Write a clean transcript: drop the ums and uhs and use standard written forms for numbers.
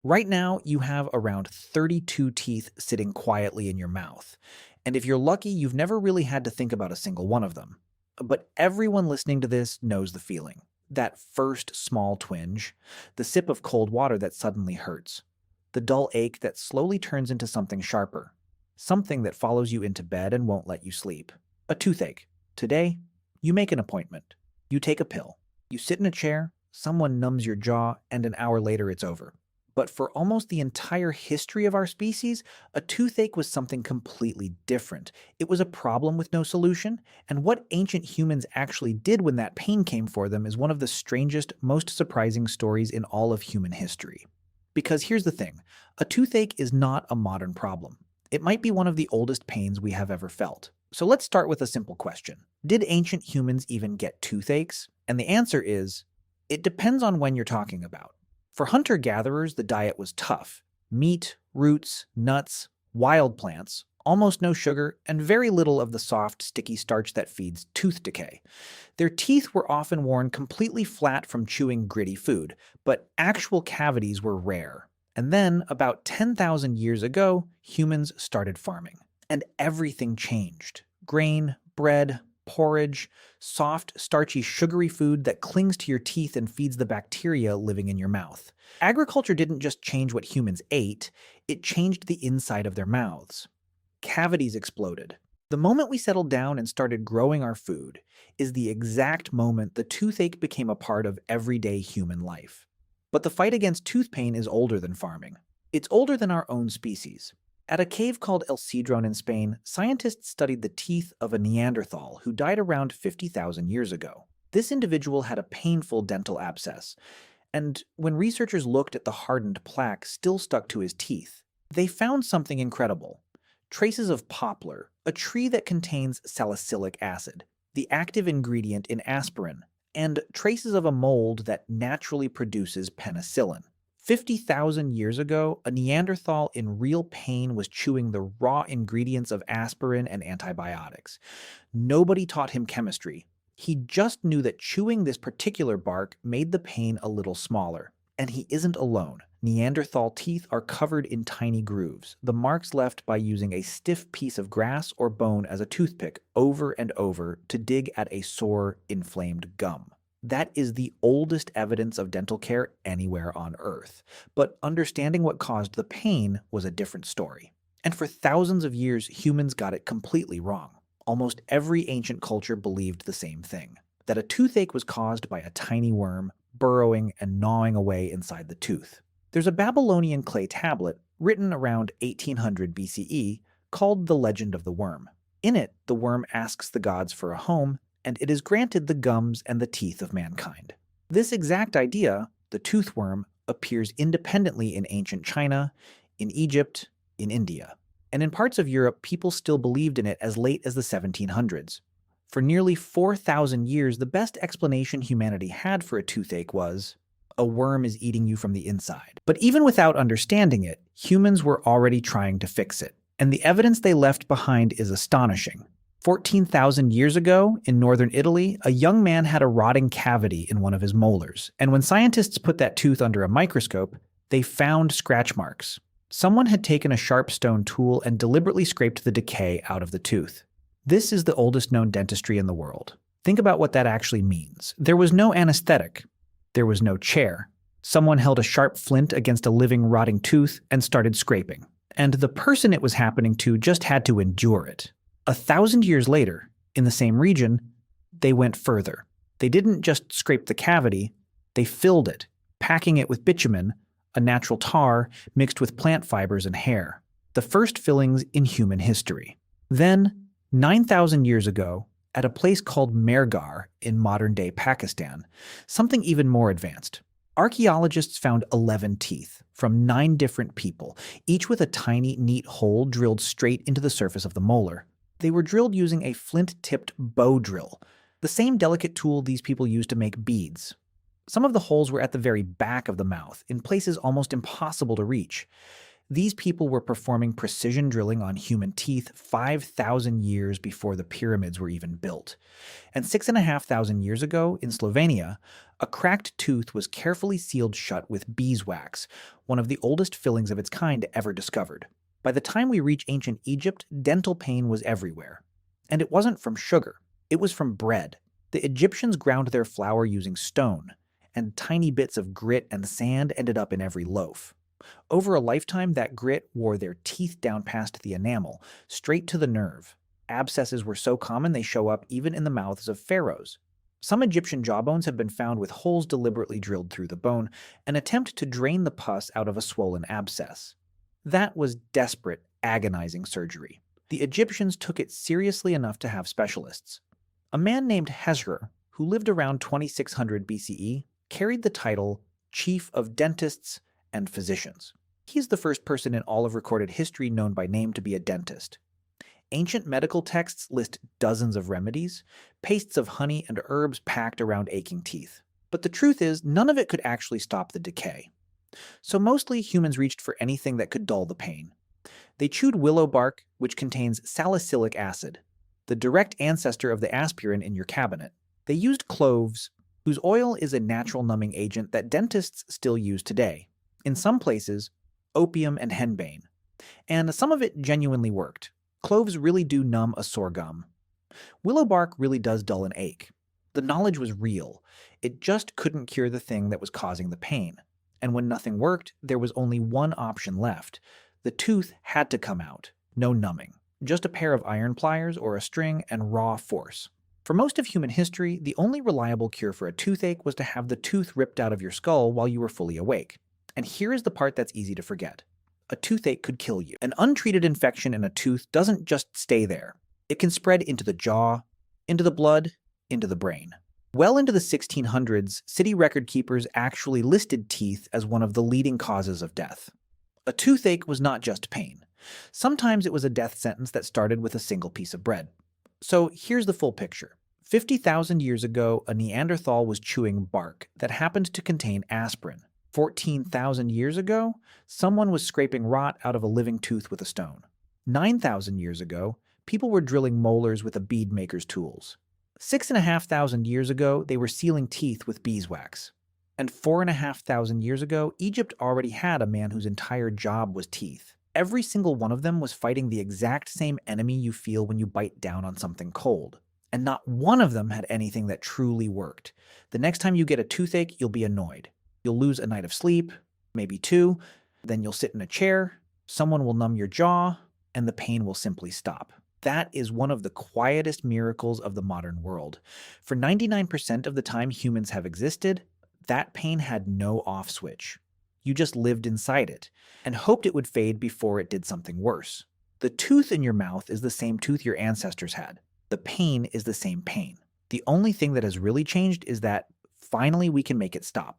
Right now, you have around 32 teeth sitting quietly in your mouth. And if you're lucky, you've never really had to think about a single one of them. But everyone listening to this knows the feeling. That first small twinge, the sip of cold water that suddenly hurts, the dull ache that slowly turns into something sharper, something that follows you into bed and won't let you sleep. A toothache. Today, you make an appointment. You take a pill. You sit in a chair, someone numbs your jaw, and an hour later it's over. But for almost the entire history of our species, a toothache was something completely different. It was a problem with no solution, and what ancient humans actually did when that pain came for them is one of the strangest, most surprising stories in all of human history. Because here's the thing, a toothache is not a modern problem. It might be one of the oldest pains we have ever felt. So let's start with a simple question. Did ancient humans even get toothaches? And the answer is, it depends on when you're talking about. For hunter-gatherers, the diet was tough. Meat, roots, nuts, wild plants, almost no sugar, and very little of the soft, sticky starch that feeds tooth decay. Their teeth were often worn completely flat from chewing gritty food, but actual cavities were rare. And then, about 10,000 years ago, humans started farming. And everything changed. Grain, bread, porridge, soft, starchy, sugary food that clings to your teeth and feeds the bacteria living in your mouth. Agriculture didn't just change what humans ate, it changed the inside of their mouths. Cavities exploded. The moment we settled down and started growing our food is the exact moment the toothache became a part of everyday human life. But the fight against tooth pain is older than farming. It's older than our own species. At a cave called El Cedron in Spain, scientists studied the teeth of a Neanderthal who died around 50,000 years ago. This individual had a painful dental abscess, and when researchers looked at the hardened plaque still stuck to his teeth, they found something incredible. Traces of poplar, a tree that contains salicylic acid, the active ingredient in aspirin, and traces of a mold that naturally produces penicillin. 50,000 years ago, a Neanderthal in real pain was chewing the raw ingredients of aspirin and antibiotics. Nobody taught him chemistry. He just knew that chewing this particular bark made the pain a little smaller. And he isn't alone. Neanderthal teeth are covered in tiny grooves, the marks left by using a stiff piece of grass or bone as a toothpick over and over to dig at a sore, inflamed gum. That is the oldest evidence of dental care anywhere on Earth. But understanding what caused the pain was a different story. And for thousands of years, humans got it completely wrong. Almost every ancient culture believed the same thing, that a toothache was caused by a tiny worm burrowing and gnawing away inside the tooth. There's a Babylonian clay tablet written around 1800 BCE called The Legend of the Worm. In it, the worm asks the gods for a home, and it is granted the gums and the teeth of mankind. This exact idea, the tooth worm, appears independently in ancient China, in Egypt, in India. And in parts of Europe, people still believed in it as late as the 1700s. For nearly 4,000 years, the best explanation humanity had for a toothache was, a worm is eating you from the inside. But even without understanding it, humans were already trying to fix it. And the evidence they left behind is astonishing. 14,000 years ago, in northern Italy, a young man had a rotting cavity in one of his molars. And when scientists put that tooth under a microscope, they found scratch marks. Someone had taken a sharp stone tool and deliberately scraped the decay out of the tooth. This is the oldest known dentistry in the world. Think about what that actually means. There was no anesthetic. There was no chair. Someone held a sharp flint against a living, rotting tooth and started scraping. And the person it was happening to just had to endure it. 1,000 years later, in the same region, they went further. They didn't just scrape the cavity, they filled it, packing it with bitumen, a natural tar mixed with plant fibers and hair, the first fillings in human history. Then, 9,000 years ago, at a place called Mehrgarh in modern-day Pakistan, something even more advanced. Archaeologists found 11 teeth from 9 different people, each with a tiny, neat hole drilled straight into the surface of the molar. They were drilled using a flint-tipped bow drill, the same delicate tool these people used to make beads. Some of the holes were at the very back of the mouth, in places almost impossible to reach. These people were performing precision drilling on human teeth 5,000 years before the pyramids were even built. And 6,500 years ago, in Slovenia, a cracked tooth was carefully sealed shut with beeswax, one of the oldest fillings of its kind ever discovered. By the time we reach ancient Egypt, dental pain was everywhere. And it wasn't from sugar, it was from bread. The Egyptians ground their flour using stone, and tiny bits of grit and sand ended up in every loaf. Over a lifetime, that grit wore their teeth down past the enamel, straight to the nerve. Abscesses were so common they show up even in the mouths of pharaohs. Some Egyptian jawbones have been found with holes deliberately drilled through the bone, an attempt to drain the pus out of a swollen abscess. That was desperate, agonizing surgery. The Egyptians took it seriously enough to have specialists. A man named Hezro, who lived around 2600 BCE, carried the title Chief of Dentists and Physicians. He's the first person in all of recorded history known by name to be a dentist. Ancient medical texts list dozens of remedies, pastes of honey and herbs packed around aching teeth. But the truth is, none of it could actually stop the decay. So mostly humans reached for anything that could dull the pain. They chewed willow bark, which contains salicylic acid, the direct ancestor of the aspirin in your cabinet. They used cloves, whose oil is a natural numbing agent that dentists still use today. In some places, opium and henbane. And some of it genuinely worked. Cloves really do numb a sore gum. Willow bark really does dull an ache. The knowledge was real. It just couldn't cure the thing that was causing the pain. And when nothing worked, there was only one option left. The tooth had to come out. No numbing. Just a pair of iron pliers or a string and raw force. For most of human history, the only reliable cure for a toothache was to have the tooth ripped out of your skull while you were fully awake. And here is the part that's easy to forget. A toothache could kill you. An untreated infection in a tooth doesn't just stay there. It can spread into the jaw, into the blood, into the brain. Well into the 1600s, city record keepers actually listed teeth as one of the leading causes of death. A toothache was not just pain. Sometimes it was a death sentence that started with a single piece of bread. So here's the full picture. 50,000 years ago, a Neanderthal was chewing bark that happened to contain aspirin. 14,000 years ago, someone was scraping rot out of a living tooth with a stone. 9,000 years ago, people were drilling molars with a bead maker's tools. 6,500 years ago, they were sealing teeth with beeswax. And 4,500 years ago, Egypt already had a man whose entire job was teeth. Every single one of them was fighting the exact same enemy you feel when you bite down on something cold. And not one of them had anything that truly worked. The next time you get a toothache, you'll be annoyed. You'll lose a night of sleep, maybe two, then you'll sit in a chair, someone will numb your jaw, and the pain will simply stop. That is one of the quietest miracles of the modern world. For 99% of the time humans have existed, that pain had no off switch. You just lived inside it, and hoped it would fade before it did something worse. The tooth in your mouth is the same tooth your ancestors had. The pain is the same pain. The only thing that has really changed is that finally we can make it stop.